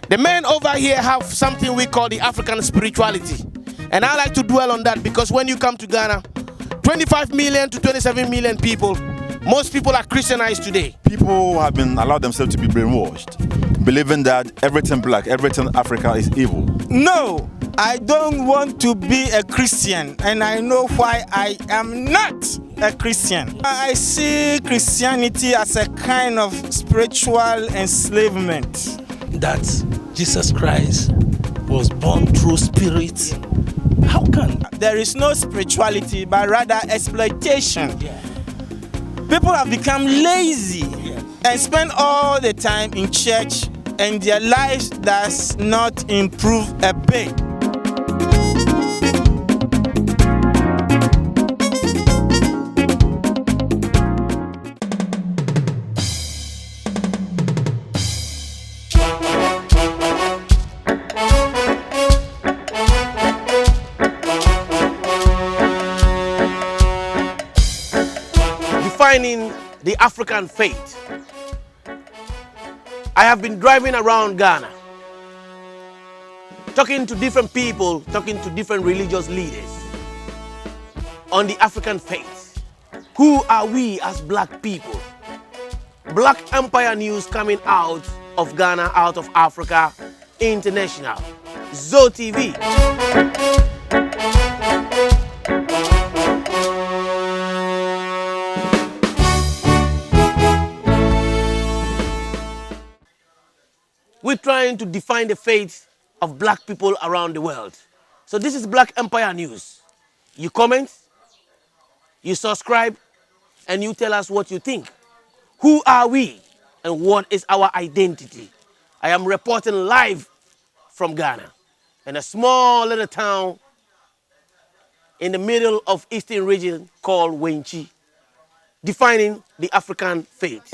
The men over here have something we call the African spirituality. And I like to dwell on that because when you come to Ghana, 25 million to 27 million people, most people are Christianized today. People have been allowed themselves to be brainwashed, believing that everything black, everything Africa is evil. No, I don't want to be a Christian, and I know why I am not a Christian. I see Christianity as a kind of spiritual enslavement. That Jesus Christ was born through spirit. How can? There is no spirituality, but rather exploitation. Yeah. People have become lazy and spend all the time in church, and their lives does not improve a bit. Defining the African faith. I have been driving around Ghana, talking to different people, talking to different religious leaders on the African faith. Who are we as black people? Black Empire News coming out of Ghana, out of Africa, international. Zo TV. We're trying to define the faith of black people around the world. So this is Black Empire News. You comment, you subscribe, and you tell us what you think. Who are we and what is our identity? I am reporting live from Ghana, in a small little town in the middle of Eastern region called Wenchi, defining the African faith.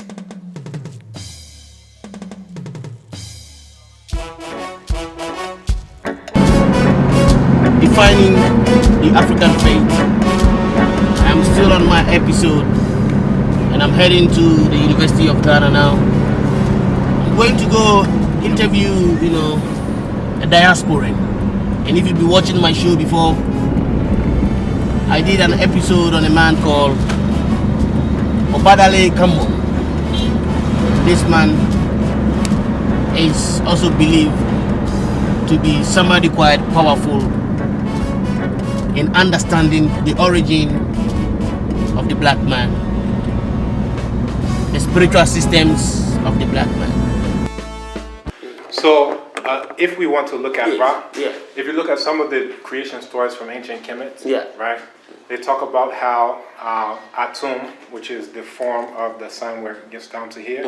Defining the African faith. I'm still on my episode and I'm heading to the University of Ghana now. I'm going to go interview, a diasporan. And if you've been watching my show before, I did an episode on a man called Obadele Kambon. This man is also believed to be somebody quite powerful in understanding the origin of the black man, the spiritual systems of the black man. So, if we want to look at Ra, if you look at some of the creation stories from ancient Kemet, right, they talk about how Atum, which is the form of the sun where it gets down to here,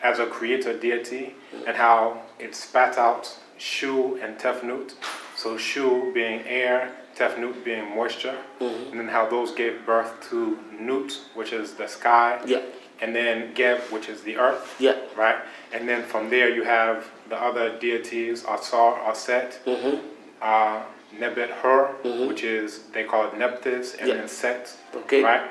as a creator deity, and how it spat out Shu and Tefnut. So Shu being air, Tefnut being moisture, and then how those gave birth to Nut, which is the sky, and then Geb, which is the earth, right? And then from there you have the other deities, Asar, Aset, Nebet Hur, which is, they call it Nephthys, and then Set, right?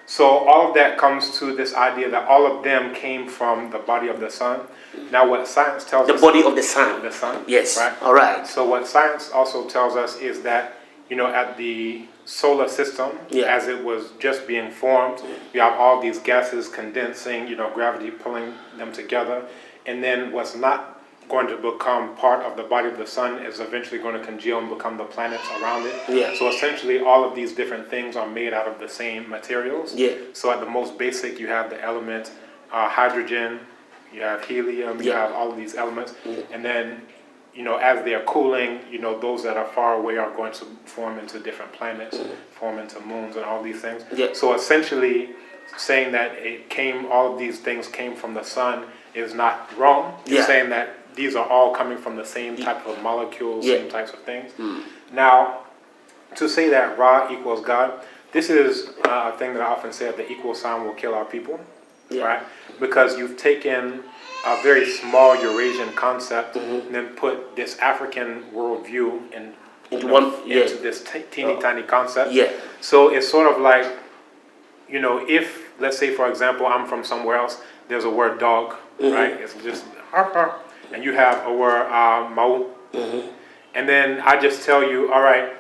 So all of that comes to this idea that all of them came from the body of the sun. Now what science tells us... The body of the sun. The sun. Yes. Right? All right. So what science also tells us is that, at the solar system, as it was just being formed, you have all these gases condensing, gravity pulling them together. And then what's not going to become part of the body of the sun is eventually going to congeal and become the planets around it. So essentially all of these different things are made out of the same materials. So at the most basic, you have the element hydrogen, you have helium, you have all of these elements. And then, as they're cooling, those that are far away are going to form into different planets, form into moons and all these things. So essentially saying that all of these things came from the sun is not wrong. It's saying that these are all coming from the same type of molecules, same types of things. Now, to say that Ra equals God, this is a thing that I often say, that the equal sign will kill our people, right? Because you've taken a very small Eurasian concept and then put this African worldview into this teeny tiny concept. So it's sort of like, if, let's say, for example, I'm from somewhere else, there's a word dog, right? It's just, and you have a word mau, and then I just tell you, all right,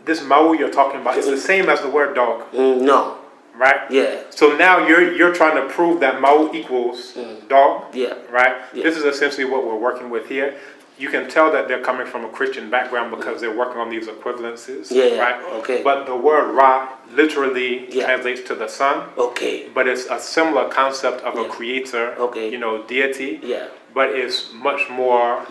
this mau you're talking about is the same as the word dog. No. Right? Yeah. So now you're trying to prove that mau equals dog. Yeah. Right? Yeah. This is essentially what we're working with here. You can tell that they're coming from a Christian background because they're working on these equivalences. Yeah. Right? Okay. But the word Ra literally translates to the sun. Okay. But it's a similar concept of a creator, Okay. deity. Yeah. But it's much more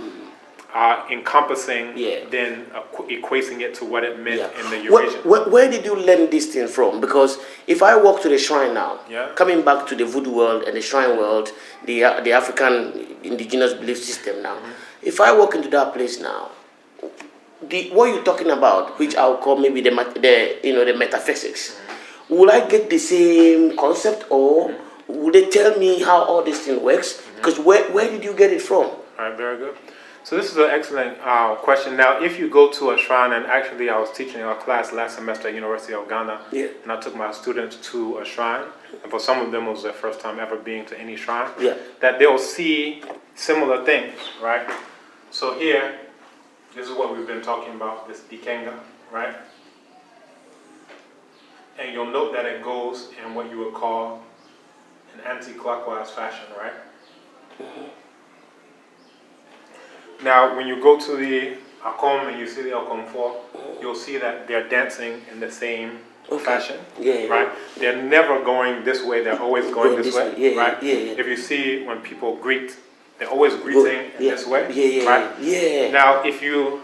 encompassing than equating it to what it meant in the Eurasian. Where did you learn this thing from? Because if I walk to the shrine now, coming back to the voodoo world and the shrine world, the African indigenous belief system now, if I walk into that place now, what you're talking about, which I'll call maybe the metaphysics, will I get the same concept, or will they tell me how all this thing works? Because where did you get it from? All right, very good. So this is an excellent question. Now, if you go to a shrine, and actually I was teaching a class last semester at University of Ghana, and I took my students to a shrine, and for some of them it was their first time ever being to any shrine, that they'll see similar things, right? So here, this is what we've been talking about, this Dikenga, right? And you'll note that it goes in what you would call an anti-clockwise fashion, right? Now, when you go to the Akom and you see the Akom 4, you'll see that they're dancing in the same fashion, right? They're never going this way, they're always going this way, right? If you see when people greet, they're always greeting in this way, right? Now, if you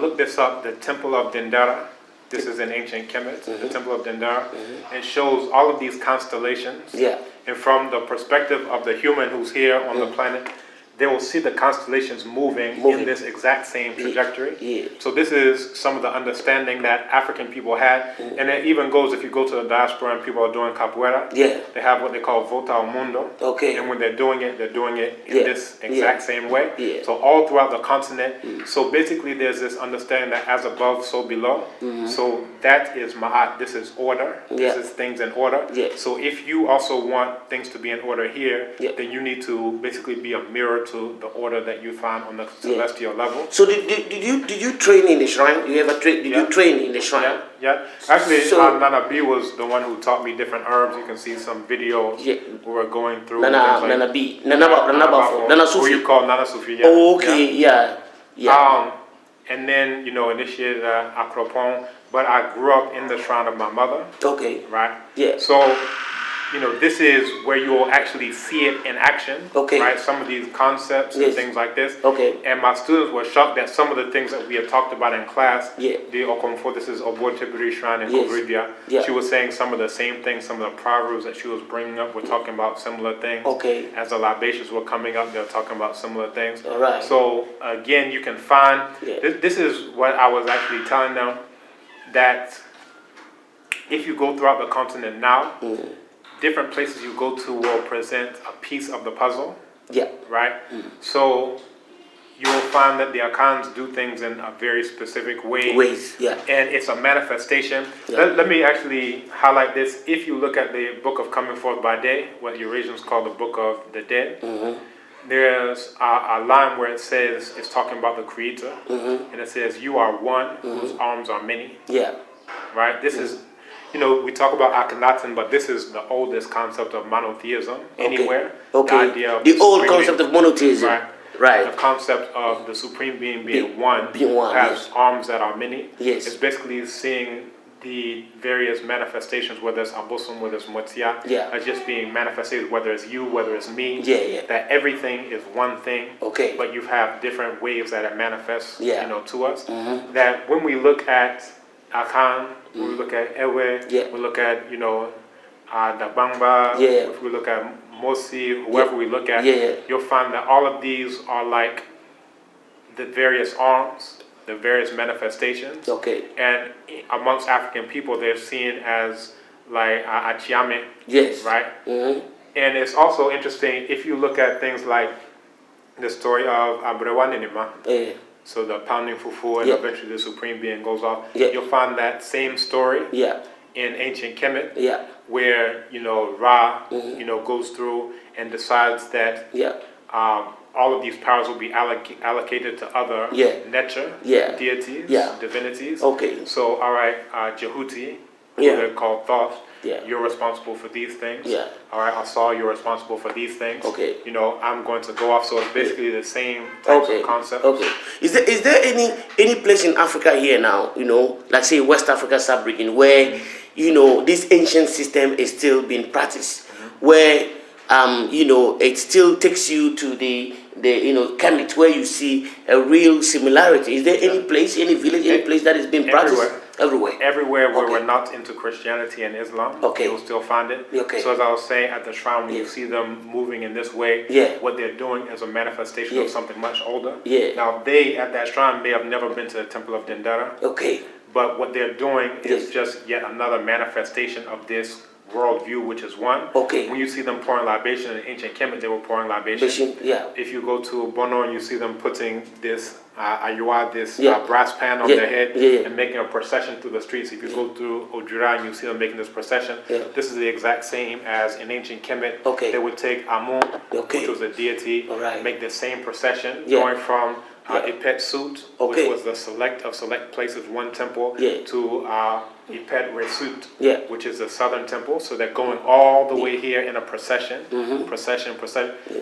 look this up, the Temple of Dendera, this is in ancient Kemet, the Temple of Dendera, it shows all of these constellations, and from the perspective of the human who's here on the planet, they will see the constellations moving in this exact same trajectory. So this is some of the understanding that African people had. And it even goes, if you go to the diaspora and people are doing capoeira, they have what they call Volta ao Mundo. And when they're doing it in this exact same way. So all throughout the continent. So basically there's this understanding that as above, so below. So that is Ma'at, this is order. This is things in order. So if you also want things to be in order here, then you need to basically be a mirror to the order that you find on the celestial level. So did you train in the shrine? You ever did you train in the shrine? Actually, Nana B was the one who taught me different herbs. You can see some videos where we're going through. Nana B, Nana Sufi. Who you call Nana Sufi? And then initiated Akropong. But I grew up in the shrine of my mother. Right. So. This is where you will actually see it in action, right? Some of these concepts and things like this. And my students were shocked that some of the things that we had talked about in class, the Okomfo, this is Obadele Shrine in Kobribia, she was saying some of the same things, some of the proverbs that she was bringing up were talking about similar things. As the libations were coming up, they were talking about similar things. So again, you can find, this is what I was actually telling them, that if you go throughout the continent now, different places you go to will present a piece of the puzzle. Right? So you will find that the Akans do things in a very specific way. And it's a manifestation. Let me actually highlight this. If you look at the book of Coming Forth by Day, what Eurasians call the book of the dead, there's a line where it says, it's talking about the Creator, and it says, you are one whose arms are many. Right? This is, we talk about Akhenaten, but this is the oldest concept of monotheism anywhere. The idea of the old concept of monotheism. Right. The concept of the Supreme Being being one, has arms that are many. It's basically seeing the various manifestations, whether it's Abosom, whether it's Motia, as just being manifested, whether it's you, whether it's me, that everything is one thing, but you have different ways that it manifests, to us. That when we look at Akan, when we look at Ewe, we look at, Dabangba, if we look at Mosi, whoever we look at, you'll find that all of these are like the various arms, the various manifestations. And amongst African people, they're seen as like Achiame, right? And it's also interesting if you look at things like the story of Abrewanenima. So the pounding fufu and eventually the Supreme Being goes off. You'll find that same story in ancient Kemet, where Ra, goes through and decides that all of these powers will be allocated to other nature deities, divinities. Okay. So, all right, Jehuti, who they're called Thoth. You're responsible for these things. All right, Asar, you're responsible for these things. Okay. You know, I'm going to go off. So it's basically the same types of concepts. Okay. Is there any place in Africa here now, you know, like say West Africa sub-region, where you know this ancient system is still being practiced, where you know it still takes you to the you know Kemet, where you see a real similarity? Is there any place, any village, any place that is being practiced? Everywhere where we're not into Christianity and Islam, you'll still find it. So as I was saying, at the shrine, when you see them moving in this way, what they're doing is a manifestation of something much older. Now they, at that shrine, may have never been to the temple of Dendera. But what they're doing is just yet another manifestation of this worldview, which is one. When you see them pouring libation in ancient Kemet, they were pouring libation. If you go to Bono and you see them putting this brass pan on their head and making a procession through the streets. If you go through Ojura and you see them making this procession, this is the exact same as in ancient Kemet. They would take Amun, which was a deity, make the same procession, going from Ipet Sut, which was the select of select places, one temple, to Ipet Resut, which is the southern temple. So they're going all the way here in a procession, procession.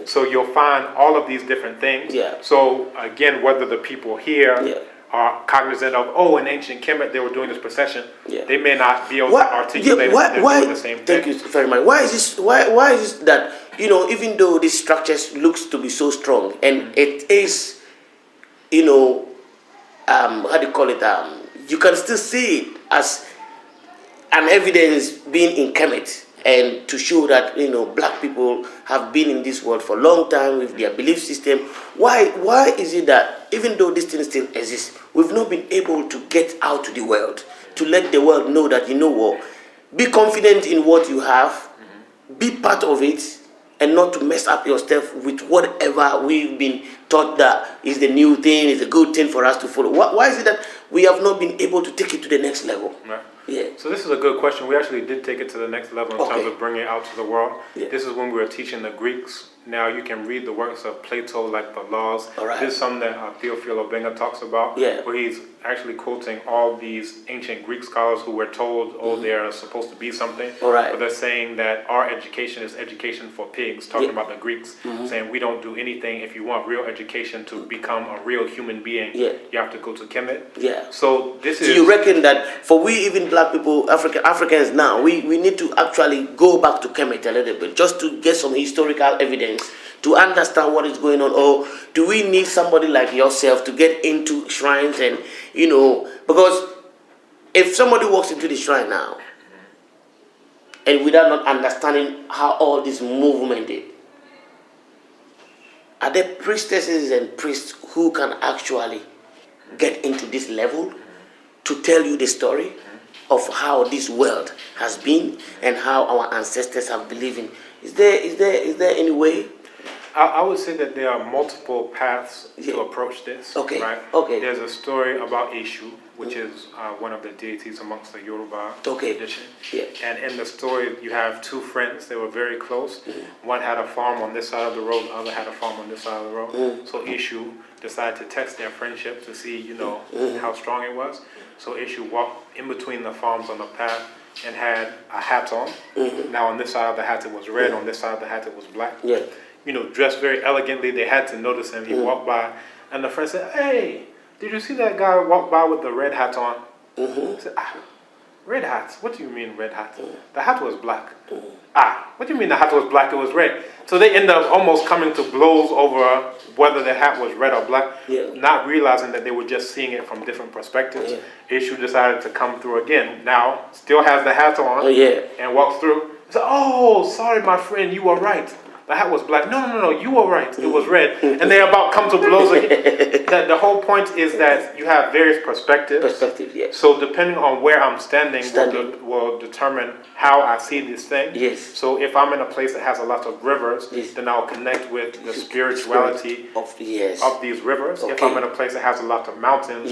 So you'll find all of these different things. So again, whether the people here are cognizant of, in ancient Kemet they were doing this procession, they may not be able to articulate they're doing the same thing. Thank you very much. Why is this? Why is this that, you know, even though this structure looks to be so strong and it is, you know, how do you call it? You can still see it as an evidence being in Kemet, and to show that, you know, black people have been in this world for a long time with their belief system. Why is it that even though this thing still exists, we've not been able to get out to the world, to let the world know that, you know what, be confident in what you have, be part of it, and not to mess up yourself with whatever we've been taught that is the new thing, is a good thing for us to follow? Why is it that we have not been able to take it to the next level? So this is a good question. We actually did take it to the next level in terms of bringing it out to the world. This is when we were teaching the Greeks. Now you can read the works of Plato, like the Laws. This is something that Theophilo Benga talks about, where he's actually quoting all these ancient Greek scholars who were told, they're supposed to be something. But they're saying that our education is education for pigs, talking about the Greeks, saying we don't do anything. If you want real education to become a real human being, you have to go to Kemet. So this is... So you reckon that for we, even black people, Africans now, we need to actually go back to Kemet a little bit, just to get some historical evidence to understand what is going on? Or do we need somebody like yourself to get into shrines and, you know, because if somebody walks into the shrine now and without not understanding how all this movement is, are there priestesses and priests who can actually get into this level to tell you the story of how this world has been and how our ancestors have believed in? Is there any way? I would say that there are multiple paths to approach this. Right? There's a story about Eshu, which is one of the deities amongst the Yoruba tradition. And in the story, you have two friends. They were very close. One had a farm on this side of the road, the other had a farm on this side of the road. So Eshu decided to test their friendship to see, you know, how strong it was. So Eshu walked in between the farms on the path and had a hat on. Now on this side of the hat it was red, on this side of the hat it was black. You know, dressed very elegantly. They had to notice him. He walked by, and the friend said, "Hey, did you see that guy walk by with the red hat on?" He said, "Red hats? What do you mean red hat? The hat was black." What do you mean the hat was black? It was red. So they end up almost coming to blows over whether the hat was red or black, not realizing that they were just seeing it from different perspectives. Eshu decided to come through again. Now, still has the hat on and walks through. He said, "Oh, sorry, my friend, you were right. The hat was black." No, you were right. It was red. And they about come to blows again. The whole point is that you have various perspectives. So depending on where I'm standing will determine how I see this thing. So if I'm in a place that has a lot of rivers, then I'll connect with the spirituality of these rivers. If I'm in a place that has a lot of mountains,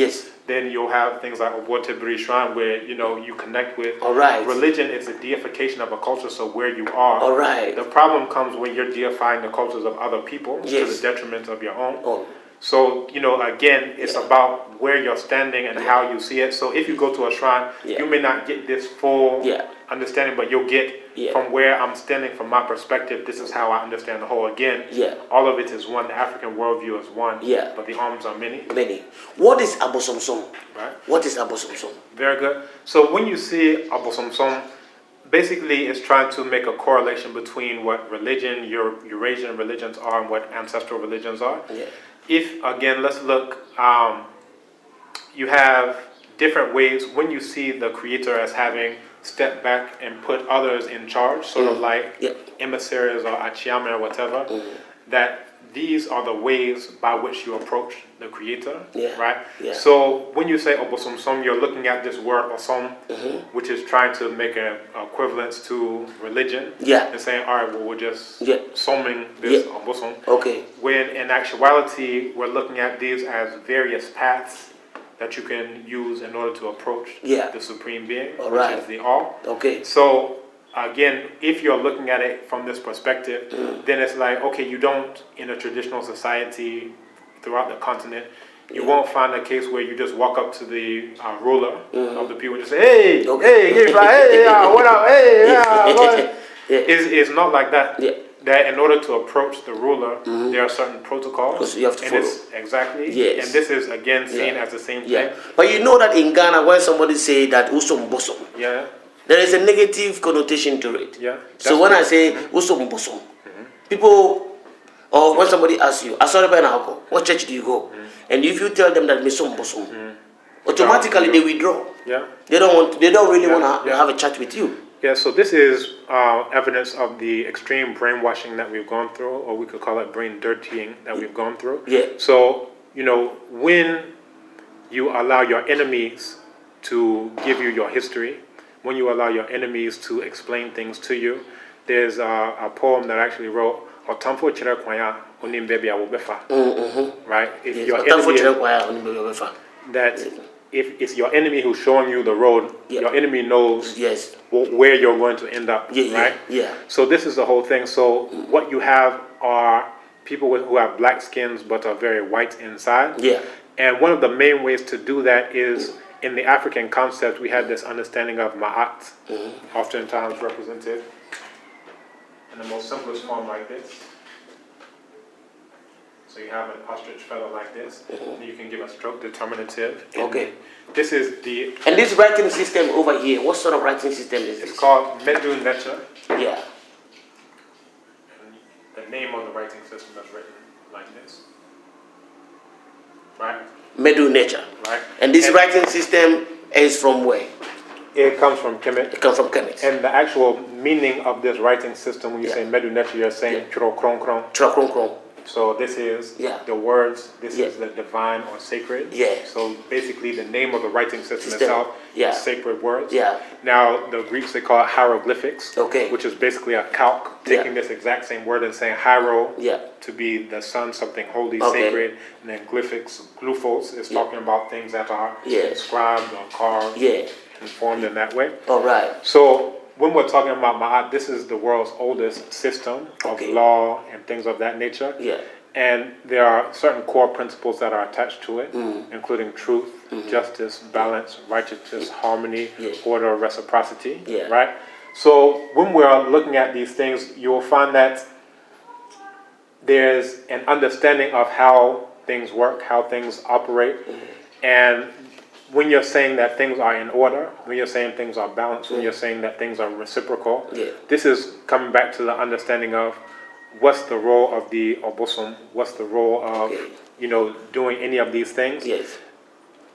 then you'll have things like Obadele Shrine where, you know, you connect with. All right. Religion is a deification of a culture, so where you are. All right. The problem comes when you're deifying the cultures of other people to the detriment of your own. Oh. So, you know, again, it's about where you're standing and how you see it. So if you go to a shrine, you may not get this full understanding, but you'll get from where I'm standing, from my perspective, this is how I understand the whole. Again, all of it is one. The African worldview is one, but the arms are many. Many. What is Abosomsom? Right. What is Abosomsom? Very good. So when you see Abosomsom, basically it's trying to make a correlation between what religion, Eurasian religions are, and what ancestral religions are. If, again, let's look, you have different ways when you see the creator as having stepped back and put others in charge, sort of like emissaries or achiyame or whatever, that these are the ways by which you approach the creator, right? So when you say Obosomsom, you're looking at this word Osom, which is trying to make an equivalence to religion, and saying, all right, well, we're just somming this Obosom. Okay. When in actuality, we're looking at these as various paths that you can use in order to approach the Supreme Being, which is the All. Okay. So again, if you're looking at it from this perspective, then it's like, okay, you don't, in a traditional society throughout the continent, you won't find a case where you just walk up to the ruler of the people and just say, hey, hey, give me fly, hey, what up, hey, what? It's not like that. That in order to approach the ruler, there are certain protocols. Because you have to follow. Exactly. Yes. And this is, again, seen as the same thing. But you know that in Ghana, when somebody say that Usom Bosom, there is a negative connotation to it. So when I say Usom Bosom, people, or when somebody asks you, what church do you go? And if you tell them that Usom Bosom, automatically they withdraw. They don't really want to have a chat with you. So this is evidence of the extreme brainwashing that we've gone through, or we could call it brain dirtying that we've gone through. So, you know, when you allow your enemies to give you your history, when you allow your enemies to explain things to you, there's a poem that I actually wrote, Otamfo Chere Kwanya Onim Baby Awobefa. Right? If your enemy if it's your enemy who's showing you the road, your enemy knows where you're going to end up, right? So this is the whole thing. So what you have are people who have black skins but are very white inside. And one of the main ways to do that is in the African concept, we had this understanding of ma'at, oftentimes represented in the most simplest form like this. So you have an ostrich feather like this, and you can give a stroke determinative. This is the... And this writing system over here, what sort of writing system is this? It's called Medu Necha. And the name of the writing system is written like this. Right? Medu Necha. Right. And this writing system is from where? It comes from Kemet. It comes from Kemet. And the actual meaning of this writing system, when you say Medu Necha, you're saying Chro Kron Kron. Chro Kron Kron. So this is the words, this is the divine or sacred. So basically the name of the writing system itself is sacred words. Now the Greeks, they call it hieroglyphics, which is basically a calc, taking this exact same word and saying hiero to be the sun, something holy, sacred, and then gluphos is talking about things that are inscribed or carved and formed in that way. So when we're talking about Ma'at, this is the world's oldest system of law and things of that nature. And there are certain core principles that are attached to it, including truth, justice, balance, righteousness, harmony, order, reciprocity, right? So when we're looking at these things, you will find that there's an understanding of how things work, how things operate, and when you're saying that things are in order, when you're saying things are balanced, when you're saying that things are reciprocal, this is coming back to the understanding of what's the role of the Obosom, what's the role of, you know, doing any of these things.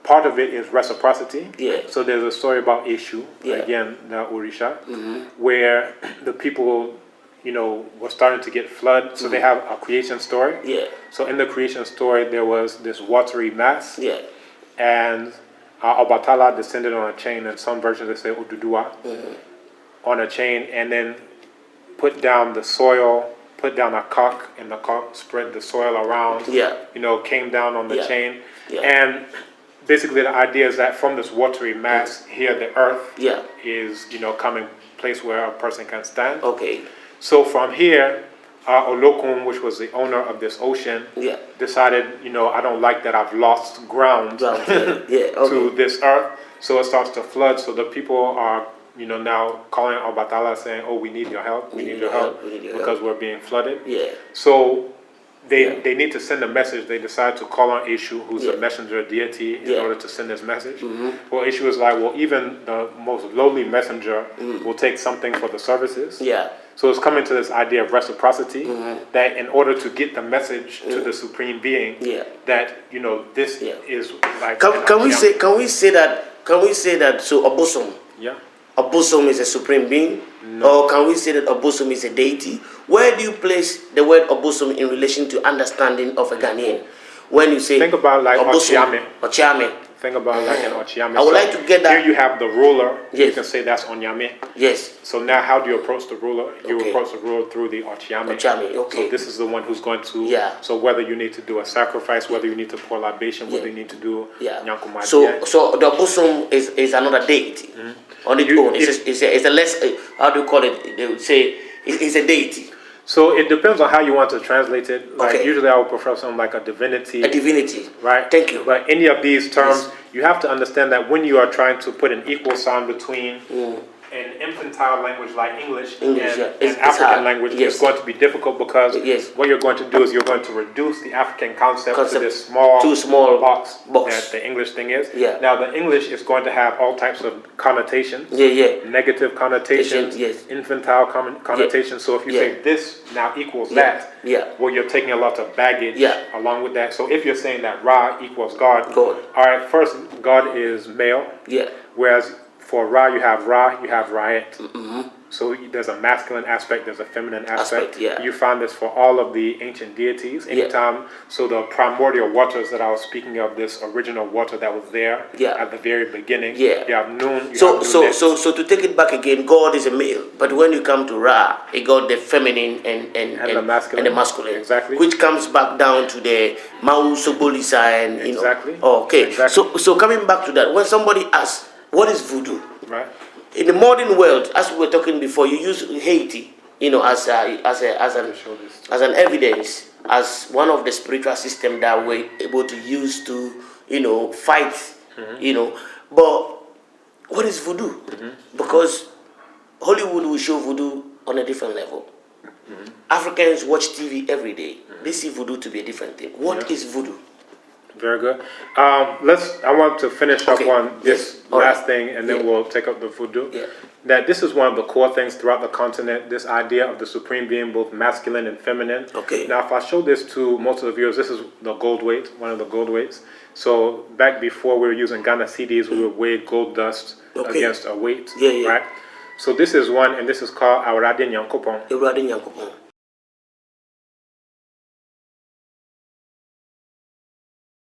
Part of it is reciprocity. So there's a story about Eshu, again, the Orisha, where the people, you know, were starting to get flood. So they have a creation story. So in the creation story, there was this watery mass. And Obatala descended on a chain, and some versions they say Ududua on a chain, and then put down the soil, put down a cock, and the cock spread the soil around. You know, came down on the chain, and basically the idea is that from this watery mass here, the earth Yeah. is, coming place where a person can stand. Okay. So from here, Olokun, which was the owner of this ocean, Yeah. decided, I don't like that I've lost ground Yeah. Okay. to this earth. So it starts to flood. So the people are, now calling Obadele saying, oh, we need your help. We need your help because we're being flooded. Yeah. So they need to send a message. They decide to call on Eshu, who's a messenger deity, in order to send this message. Well, Eshu is like, well, even the most lowly messenger will take something for the services. Yeah. So it's coming to this idea of reciprocity, that in order to get the message to the Supreme Being, that, this is like... Can we say that, so Obosom? Yeah. Obosom is a supreme being? No. Or can we say that Obosom is a deity? Where do you place the word Obosom in relation to understanding of a Ghanaian? When you say... Think about like Obosom, Ochiame. Think about like an Ochiame. I would like to get that. Here you have the ruler. Yes. You can say that's Onyame. Yes. So now how do you approach the ruler? You approach the ruler through the Ochiame. Ochiame, okay. So this is the one who's going to... Yeah. So whether you need to do a sacrifice, whether you need to pour libation, whether you need to do... Nyankumadi. So the Obosom is another deity on its own. It's a less... how do you call it? They would say it's a deity. So it depends on how you want to translate it. Like usually I would prefer something like a divinity. A divinity. Right? Thank you. But any of these terms, you have to understand that when you are trying to put an equal sign between an infantile language like English and African language, it's going to be difficult because what you're going to do is you're going to reduce the African concept to this small box that the English thing is. Yeah. Now the English is going to have all types of connotations. Negative connotations, infantile connotations. So if you say this now equals that, well, you're taking a lot of baggage along with that. So if you're saying that Ra equals God, all right, first, God is male. Whereas for Ra, you have Ra'et. So there's a masculine aspect, there's a feminine aspect. You find this for all of the ancient deities. Anytime, so the primordial waters that I was speaking of, this original water that was there at the very beginning. You have Nun. So to take it back again, God is a male, but when you come to Ra, he got the feminine and the masculine. Exactly. Which comes back down to the Mau Sobolisa and exactly. Okay. Exactly. So coming back to that, when somebody asks, what is voodoo? Right. In the modern world, as we were talking before, you use Haiti, as an evidence, as one of the spiritual systems that we're able to use to, fight, But what is voodoo? Because Hollywood will show voodoo on a different level. Africans watch TV every day. They see voodoo to be a different thing. What is voodoo? Very good. I want to finish up on this last thing, and then we'll take up the voodoo. That this is one of the core things throughout the continent, this idea of the Supreme Being, both masculine and feminine. Now, if I show this to most of the viewers, this is the gold weight, one of the gold weights. So back before we were using Ghana CDs, we would weigh gold dust against a weight, right? So this is one, and this is called Awurade Nyankopon.